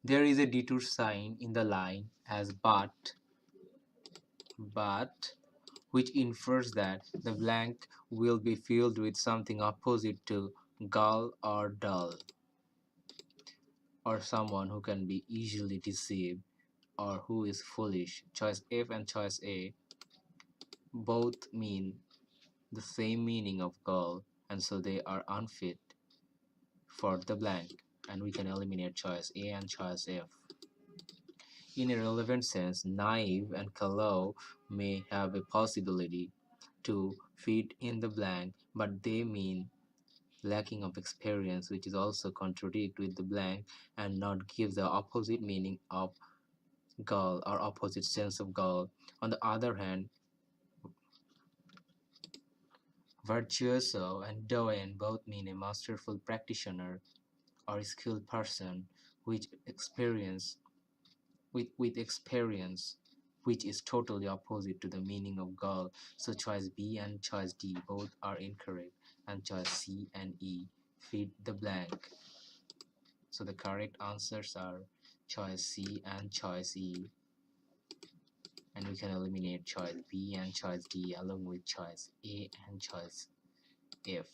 There is a detour sign in the line as but, which infers that the blank will be filled with something opposite to gull or dull, or someone who can be easily deceived, or who is foolish. Choice F and choice A both mean the same meaning of gull, and so they are unfit for the blank, and we can eliminate choice A and choice F. In a relevant sense, naive and callow may have a possibility to fit in the blank, but they mean lacking of experience, which is also contradict with the blank and not give the opposite meaning of gull or opposite sense of gull. On the other hand, virtuoso and doyen both mean a masterful practitioner or a skilled person which experience with experience, which is totally opposite to the meaning of gull. So choice B and choice D both are incorrect, and choice C and E fit the blank. So the correct answers are choice C and choice E, and we can eliminate choice B and choice D along with choice A and choice F.